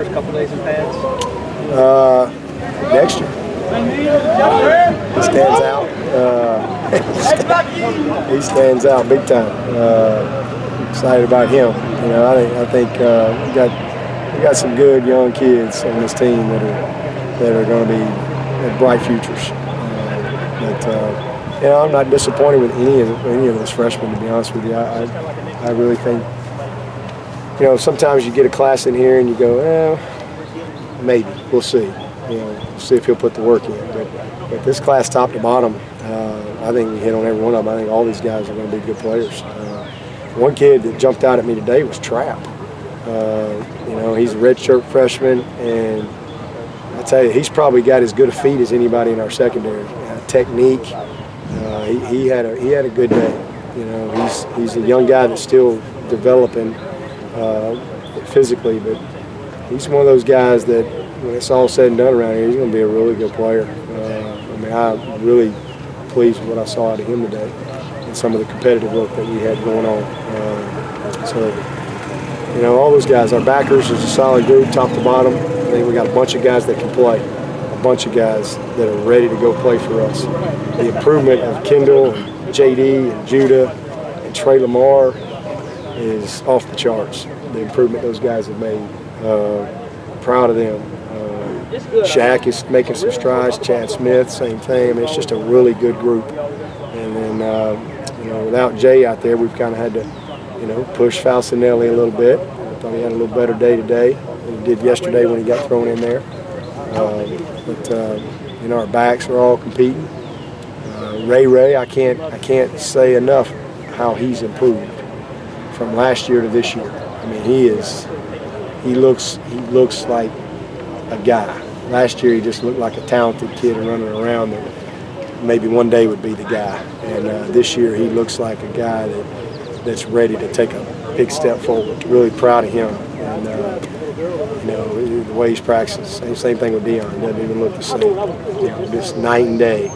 First couple days in pads? Next year. He stands out. He stands out big time. Excited about him. You know, I think we got some good young kids on this team that are going to be bright futures. You know, I'm not disappointed with any of those freshmen, to be honest with you. I really think, you know, sometimes you get a class in here and you go, maybe, we'll see. You know, we'll see if he'll put the work in. But this class, top to bottom, I think we hit on every one of them. I think all these guys are going to be good players. One kid that jumped out at me today was Trapp. You know, he's a redshirt freshman, and I tell you, he's probably got as good a feet as anybody in our secondary. Technique, he had a good day. You know, he's a young guy that's still developing physically, but he's one of those guys that when it's all said and done around here, he's going to be a really good player. I mean, I'm really pleased with what I saw out of him today and some of the competitive work that we had going on. So, you know, all those guys, our backers is a solid group, top to bottom. I think we got a bunch of guys that can play, a bunch of guys that are ready to go play for us. The improvement of Kendall and JD and Judah and Trey Lamar is off the charts. The improvement those guys have made. Proud of them. Shaq is making some strides. Chad Smith, same thing. I mean, it's just a really good group. And then, you know, without Jay out there, we've kind of had to, you know, push Falcinelli a little bit. I thought he had a little better day today than he did yesterday when he got thrown in there. You know, our backs are all competing. Ray, I can't say enough how he's improved from last year to this year. I mean, he looks like a guy. Last year he just looked like a talented kid running around that maybe one day would be the guy. And this year he looks like a guy that's ready to take a big step forward. Really proud of him. And you know, the way he's practiced. Same thing with Dion. It doesn't even look the same. You know, just night and day.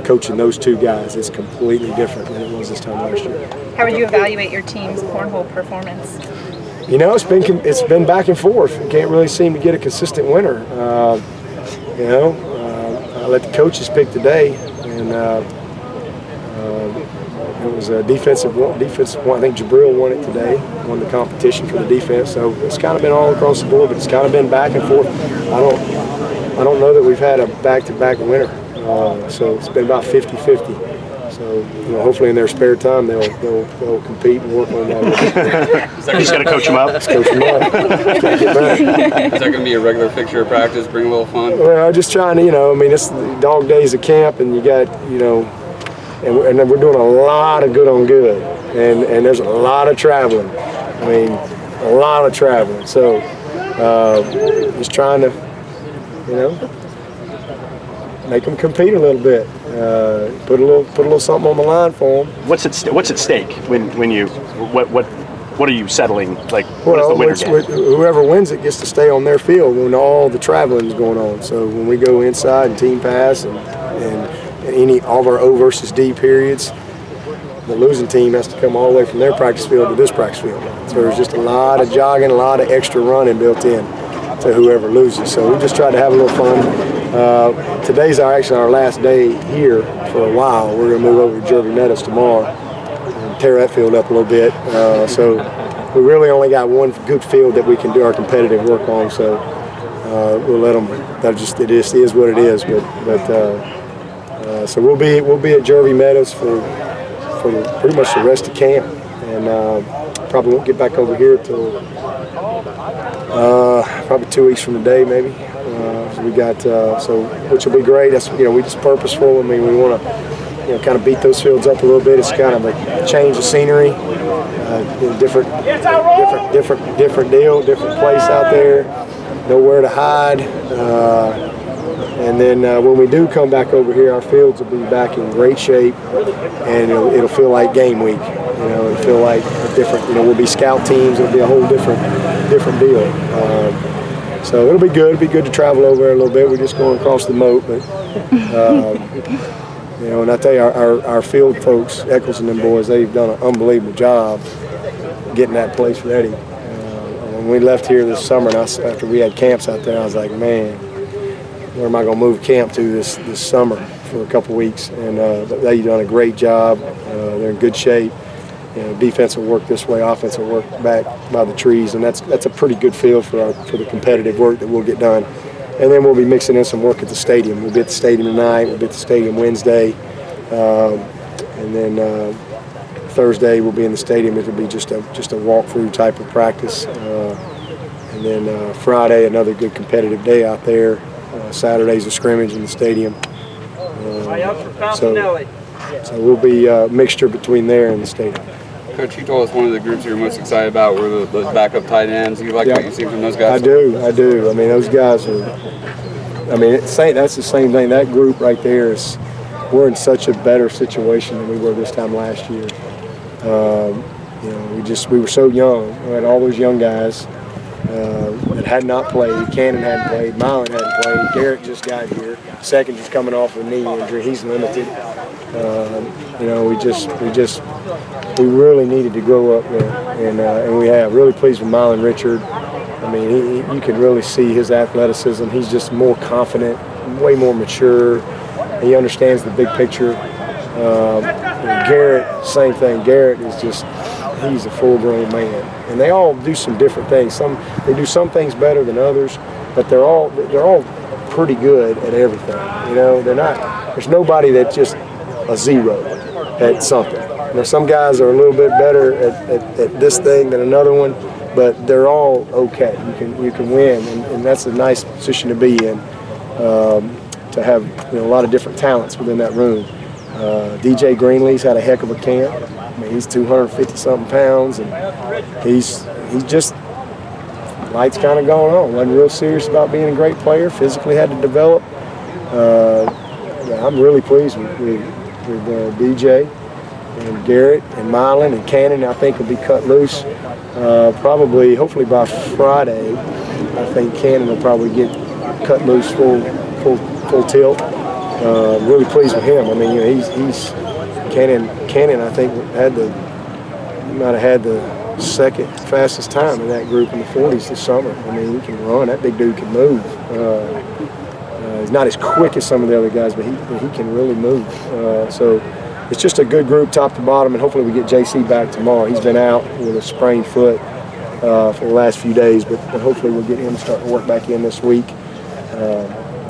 Coaching those two guys is completely different than it was this time last year. How would you evaluate your team's cornhole performance? You know, it's been back and forth. You can't really seem to get a consistent winner. You know, I let the coaches pick today, and it was a defensive one. I think Jabril won it today, won the competition for the defense. So it's kind of been all across the board, but it's kind of been back and forth. I don't know that we've had a back-to-back winner. So it's been about 50-50. So, you know, hopefully in their spare time they'll compete and work on that. You just got to coach them up. Just coach them up. Is that going to be a regular fixture of practice? Bring a little fun. Well, just trying to, you know, I mean, it's the dog days of camp, and you got, you know, and then we're doing a lot of good on good, and there's a lot of traveling. I mean, a lot of traveling. So, just trying to, you know, make them compete a little bit. Put a little something on the line for them. What's at stake when you what are you settling? Like, what well, is the winner get? Whoever wins it gets to stay on their field when all the traveling is going on. So when we go inside and team pass and all of our O versus D periods, the losing team has to come all the way from their practice field to this practice field. So there's just a lot of jogging, a lot of extra running built in to whoever loses. So we just try to have a little fun. Today's actually our last day here for a while. We're going to move over to Jervey Meadows tomorrow and tear that field up a little bit. So we really only got one good field that we can do our competitive work on. So we'll let them. It just is what it is. So we'll be at Jervey Meadows for pretty much the rest of camp, and probably won't get back over here till probably 2 weeks from today, maybe. So we got which will be great. That's, you know, we just purposeful. I mean, we want to, you know, kind of beat those fields up a little bit. It's kind of a change of scenery, different deal, different place out there, nowhere to hide. And then when we do come back over here, our fields will be back in great shape, and it'll feel like game week. You know, it'll feel like a different. You know, we'll be scout teams. It'll be a whole different deal. So it'll be good. It'll be good to travel over there a little bit. We're just going across the moat, but you know, and I tell you, our field folks, Eccles and them boys, they've done an unbelievable job getting that place ready. A when we left here this summer, and after we had camps out there, I was like, man, where am I going to move camp to this summer for a couple weeks? And they've done a great job. They're in good shape. Defense will work this way, offense will work back by the trees, and that's a pretty good feel for the competitive work that we'll get done. And then we'll be mixing in some work at the stadium. We'll be at the stadium tonight. We'll be at the stadium Wednesday, and then Thursday we'll be in the stadium. It'll be just a walkthrough type of practice, and then Friday another good competitive day out there. Saturday's a scrimmage in the stadium. So we'll be a mixture between there and the stadium. Coach, you told us one of the groups you're most excited about were those backup tight ends. You like what you've seen from those guys? I do. I mean, those guys are. I mean, that's the same thing. That group right there is. We're in such a better situation than we were this time last year. We were so young. We had all those young guys that had not played. Cannon hadn't played. Milan hadn't played. Garrett just got here. Second is coming off a knee injury. He's limited. We really needed to grow up there, and we have. Really pleased with Milan Richard. I mean, you can really see his athleticism. He's just more confident, way more mature. He understands the big picture. Garrett, same thing. Garrett is he's a full-grown man, and they all do some different things. They do some things better than others, but they're all pretty good at everything. There's nobody that's just a zero at something. Some guys are a little bit better at this thing than another one, but they're all okay. You can win, and that's a nice position to be in, to have a lot of different talents within that room. DJ Greenlee's had a heck of a camp. I mean, he's 250-something pounds, and he's just lights kind of going on. Wasn't real serious about being a great player. Physically had to develop. I'm really pleased with DJ and Garrett and Milan and Cannon. I think will be cut loose hopefully by Friday. I think Cannon will probably get cut loose full tilt. Really pleased with him. I mean, he's Cannon. I think might have had the second fastest time in that group in the 40s this summer. I mean, he can run. That big dude can move. He's not as quick as some of the other guys, but he can really move. So it's just a good group, top to bottom, and hopefully we get JC back tomorrow. He's been out with a sprained foot for the last few days, but hopefully we'll get him starting to work back in this week.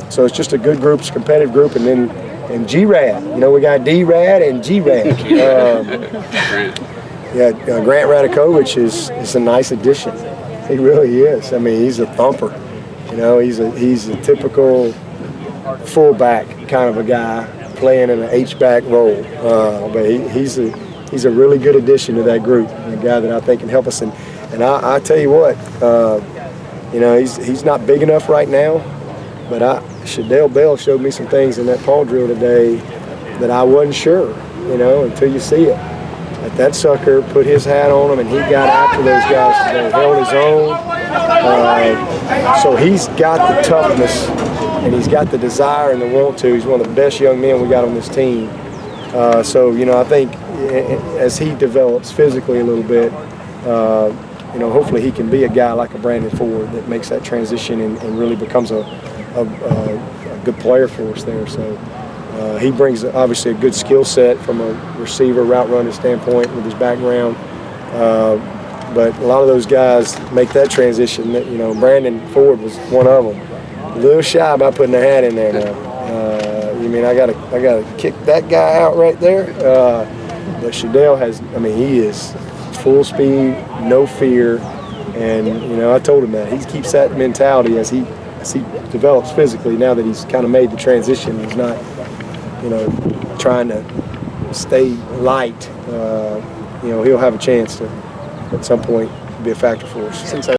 So it's just a good group, it's a competitive group, and G-Rad. We got D-Rad and G-Rad. Grant Radakovich is a nice addition. He really is. I mean, he's a thumper. He's a typical fullback kind of a guy playing in an H-back role. But he's a really good addition to that group, and a guy that I think can help us. And I tell you what, he's not big enough right now, but Shadell Bell showed me some things in that paw drill today that I wasn't sure, until you see it. But that sucker put his hat on him, and he got after those guys today, held his own. So he's got the toughness, and he's got the desire and the want to. He's one of the best young men we got on this team. I think as he develops physically a little bit, hopefully he can be a guy like a Brandon Ford that makes that transition and really becomes a good player for us there. So he brings obviously a good skill set from a receiver, route running standpoint with his background. But a lot of those guys make that transition. Brandon Ford was one of them. A little shy about putting their hat in there now. You mean I gotta kick that guy out right there? But Shadell he is full speed, no fear, and I told him that. He keeps that mentality as he develops physically. Now that he's kind of made the transition, he's not trying to stay light. He'll have a chance to at some point be a factor for us.